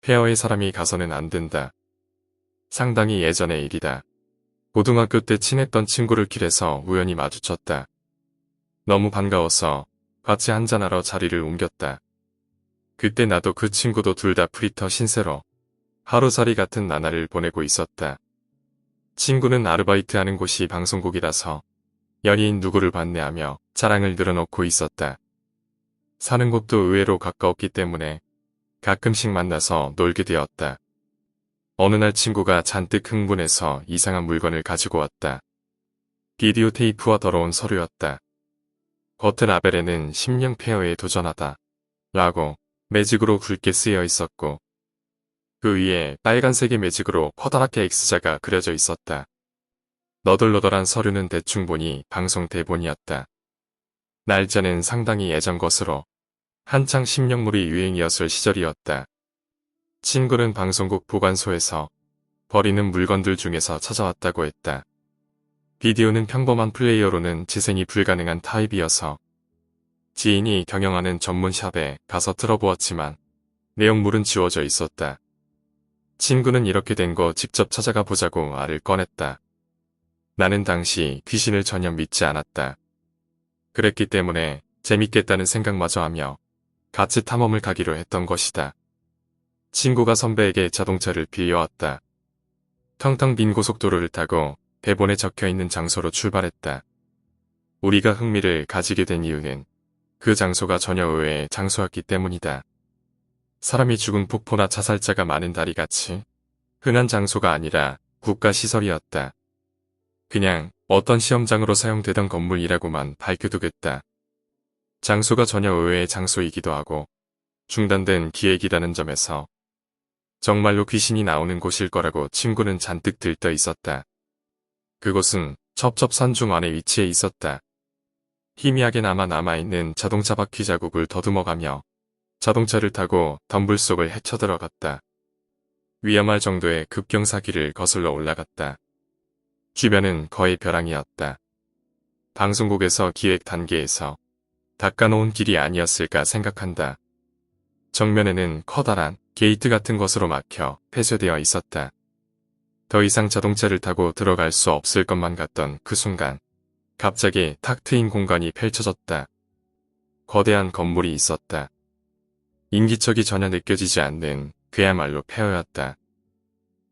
폐허의 사람이 가서는 안 된다. 상당히 예전의 일이다. 고등학교 때 친했던 친구를 길에서 우연히 마주쳤다. 너무 반가워서 같이 한잔하러 자리를 옮겼다. 그때 나도 그 친구도 둘 다 프리터 신세로 하루살이 같은 나날을 보내고 있었다. 친구는 아르바이트하는 곳이 방송국이라서 연예인 누구를 봤네하며 자랑을 늘어놓고 있었다. 사는 곳도 의외로 가까웠기 때문에 가끔씩 만나서 놀게 되었다. 어느 날 친구가 잔뜩 흥분해서 이상한 물건을 가지고 왔다. 비디오 테이프와 더러운 서류였다. 겉에 라벨에는 심령 폐허에 도전하다 라고 매직으로 굵게 쓰여 있었고 그 위에 빨간색의 매직으로 커다랗게 X자가 그려져 있었다. 너덜너덜한 서류는 대충 보니 방송 대본이었다. 날짜는 상당히 예전 것으로 한창 심령물이 유행이었을 시절이었다. 친구는 방송국 보관소에서 버리는 물건들 중에서 찾아왔다고 했다. 비디오는 평범한 플레이어로는 재생이 불가능한 타입이어서 지인이 경영하는 전문샵에 가서 틀어보았지만 내용물은 지워져 있었다. 친구는 이렇게 된 거 직접 찾아가 보자고 알을 꺼냈다. 나는 당시 귀신을 전혀 믿지 않았다. 그랬기 때문에 재밌겠다는 생각마저 하며 같이 탐험을 가기로 했던 것이다. 친구가 선배에게 자동차를 빌려왔다. 텅텅 빈 고속도로를 타고 대본에 적혀있는 장소로 출발했다. 우리가 흥미를 가지게 된 이유는 그 장소가 전혀 의외의 장소였기 때문이다. 사람이 죽은 폭포나 자살자가 많은 다리같이 흔한 장소가 아니라 국가시설이었다. 그냥 어떤 시험장으로 사용되던 건물이라고만 밝혀두겠다. 장소가 전혀 의외의 장소이기도 하고 중단된 기획이라는 점에서 정말로 귀신이 나오는 곳일 거라고 친구는 잔뜩 들떠 있었다. 그곳은 첩첩산중 안에 위치해 있었다. 희미하게나마 남아있는 자동차 바퀴 자국을 더듬어가며 자동차를 타고 덤불 속을 헤쳐들어갔다. 위험할 정도의 급경사기를 거슬러 올라갔다. 주변은 거의 벼랑이었다. 방송국에서 기획 단계에서 닦아놓은 길이 아니었을까 생각한다. 정면에는 커다란 게이트 같은 것으로 막혀 폐쇄되어 있었다. 더 이상 자동차를 타고 들어갈 수 없을 것만 같던 그 순간 갑자기 탁 트인 공간이 펼쳐졌다. 거대한 건물이 있었다. 인기척이 전혀 느껴지지 않는 그야말로 폐허였다.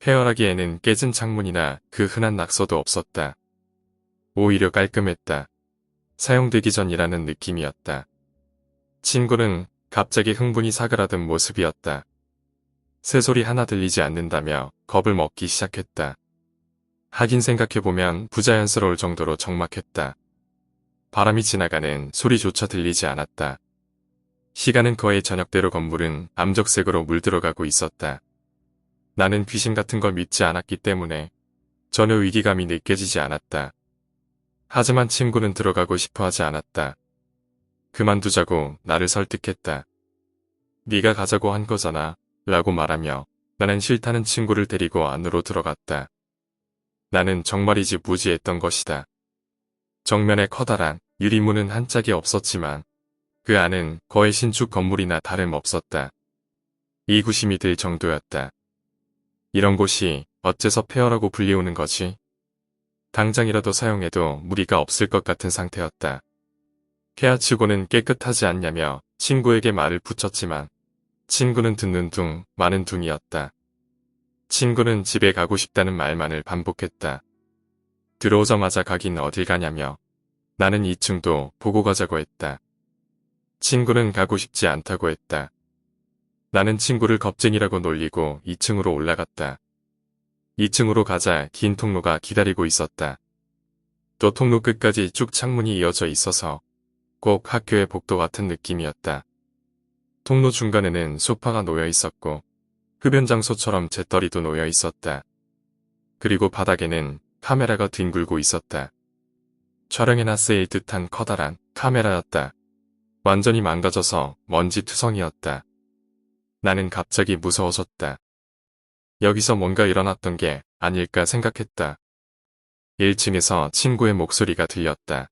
폐허라기에는 깨진 창문이나 그 흔한 낙서도 없었다. 오히려 깔끔했다. 사용되기 전이라는 느낌이었다. 친구는 갑자기 흥분이 사그라든 모습이었다. 새소리 하나 들리지 않는다며 겁을 먹기 시작했다. 하긴 생각해보면 부자연스러울 정도로 적막했다. 바람이 지나가는 소리조차 들리지 않았다. 시간은 거의 저녁대로 건물은 암적색으로 물들어가고 있었다. 나는 귀신 같은 걸 믿지 않았기 때문에 전혀 위기감이 느껴지지 않았다. 하지만 친구는 들어가고 싶어 하지 않았다. 그만두자고 나를 설득했다. 네가 가자고 한 거잖아 라고 말하며 나는 싫다는 친구를 데리고 안으로 들어갔다. 나는 정말이지 무지했던 것이다. 정면에 커다란 유리문은 한 짝이 없었지만 그 안은 거의 신축 건물이나 다름없었다. 이구심이 들 정도였다. 이런 곳이 어째서 폐허라고 불리우는 거지? 당장이라도 사용해도 무리가 없을 것 같은 상태였다. 폐하치고는 깨끗하지 않냐며 친구에게 말을 붙였지만 친구는 듣는 둥 마는 둥이었다. 친구는 집에 가고 싶다는 말만을 반복했다. 들어오자마자 가긴 어딜 가냐며 나는 2층도 보고 가자고 했다. 친구는 가고 싶지 않다고 했다. 나는 친구를 겁쟁이라고 놀리고 2층으로 올라갔다. 2층으로 가자 긴 통로가 기다리고 있었다. 또 통로 끝까지 쭉 창문이 이어져 있어서 꼭 학교의 복도 같은 느낌이었다. 통로 중간에는 소파가 놓여 있었고 흡연 장소처럼 재떨이도 놓여 있었다. 그리고 바닥에는 카메라가 뒹굴고 있었다. 촬영에나 쓰일 듯한 커다란 카메라였다. 완전히 망가져서 먼지 투성이었다. 나는 갑자기 무서워졌다. 여기서 뭔가 일어났던 게 아닐까 생각했다. 1층에서 친구의 목소리가 들렸다.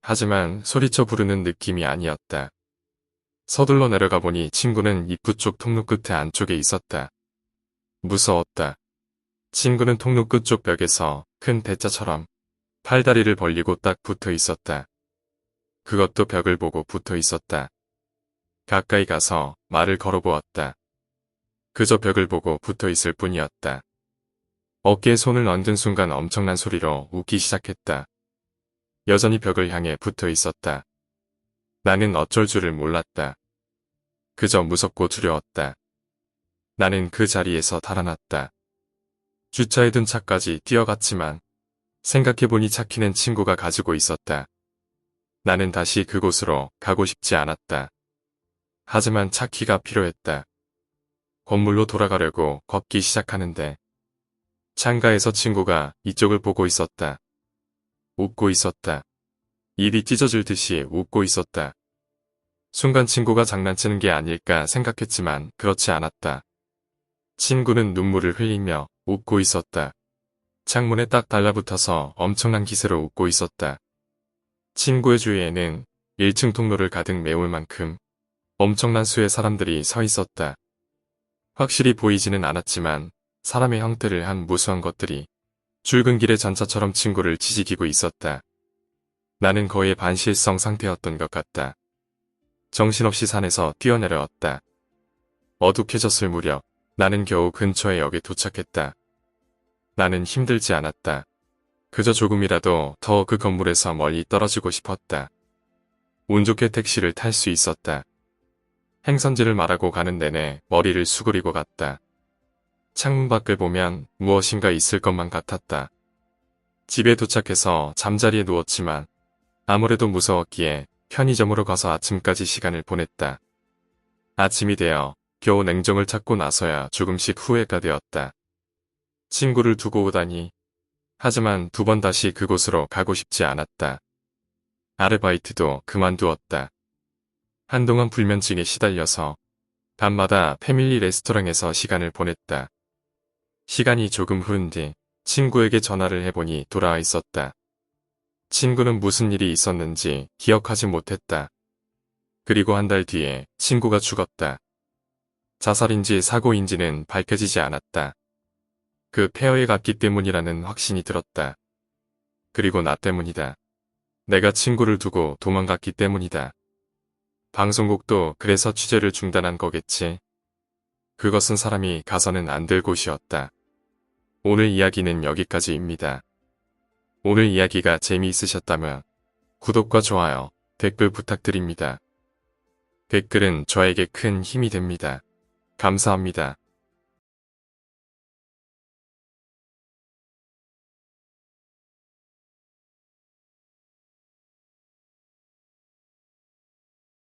하지만 소리쳐 부르는 느낌이 아니었다. 서둘러 내려가 보니 친구는 입구 쪽 통로 끝에 안쪽에 있었다. 무서웠다. 친구는 통로 끝쪽 벽에서 큰 대자처럼 팔다리를 벌리고 딱 붙어 있었다. 그것도 벽을 보고 붙어 있었다. 가까이 가서 말을 걸어보았다. 그저 벽을 보고 붙어 있을 뿐이었다. 어깨에 손을 얹은 순간 엄청난 소리로 웃기 시작했다. 여전히 벽을 향해 붙어 있었다. 나는 어쩔 줄을 몰랐다. 그저 무섭고 두려웠다. 나는 그 자리에서 달아났다. 주차해 둔 차까지 뛰어갔지만 생각해보니 차 키는 친구가 가지고 있었다. 나는 다시 그곳으로 가고 싶지 않았다. 하지만 차 키가 필요했다. 건물로 돌아가려고 걷기 시작하는데 창가에서 친구가 이쪽을 보고 있었다. 웃고 있었다. 입이 찢어질 듯이 웃고 있었다. 순간 친구가 장난치는 게 아닐까 생각했지만 그렇지 않았다. 친구는 눈물을 흘리며 웃고 있었다. 창문에 딱 달라붙어서 엄청난 기세로 웃고 있었다. 친구의 주위에는 1층 통로를 가득 메울 만큼 엄청난 수의 사람들이 서 있었다. 확실히 보이지는 않았지만 사람의 형태를 한 무수한 것들이 출근길의 전차처럼 친구를 지지기고 있었다. 나는 거의 반실성 상태였던 것 같다. 정신없이 산에서 뛰어내려왔다. 어둑해졌을 무렵 나는 겨우 근처의 역에 도착했다. 나는 힘들지 않았다. 그저 조금이라도 더 그 건물에서 멀리 떨어지고 싶었다. 운 좋게 택시를 탈 수 있었다. 행선지를 말하고 가는 내내 머리를 수그리고 갔다. 창문 밖을 보면 무엇인가 있을 것만 같았다. 집에 도착해서 잠자리에 누웠지만 아무래도 무서웠기에 편의점으로 가서 아침까지 시간을 보냈다. 아침이 되어 겨우 냉정을 찾고 나서야 조금씩 후회가 되었다. 친구를 두고 오다니. 하지만 2번 다시 그곳으로 가고 싶지 않았다. 아르바이트도 그만두었다. 한동안 불면증에 시달려서 밤마다 패밀리 레스토랑에서 시간을 보냈다. 시간이 조금 흐른 뒤 친구에게 전화를 해보니 돌아와 있었다. 친구는 무슨 일이 있었는지 기억하지 못했다. 그리고 한 달 뒤에 친구가 죽었다. 자살인지 사고인지는 밝혀지지 않았다. 그 폐허에 갔기 때문이라는 확신이 들었다. 그리고 나 때문이다. 내가 친구를 두고 도망갔기 때문이다. 방송국도 그래서 취재를 중단한 거겠지. 그것은 사람이 가서는 안 될 곳이었다. 오늘 이야기는 여기까지입니다. 오늘 이야기가 재미있으셨다면 구독과 좋아요, 댓글 부탁드립니다. 댓글은 저에게 큰 힘이 됩니다. 감사합니다.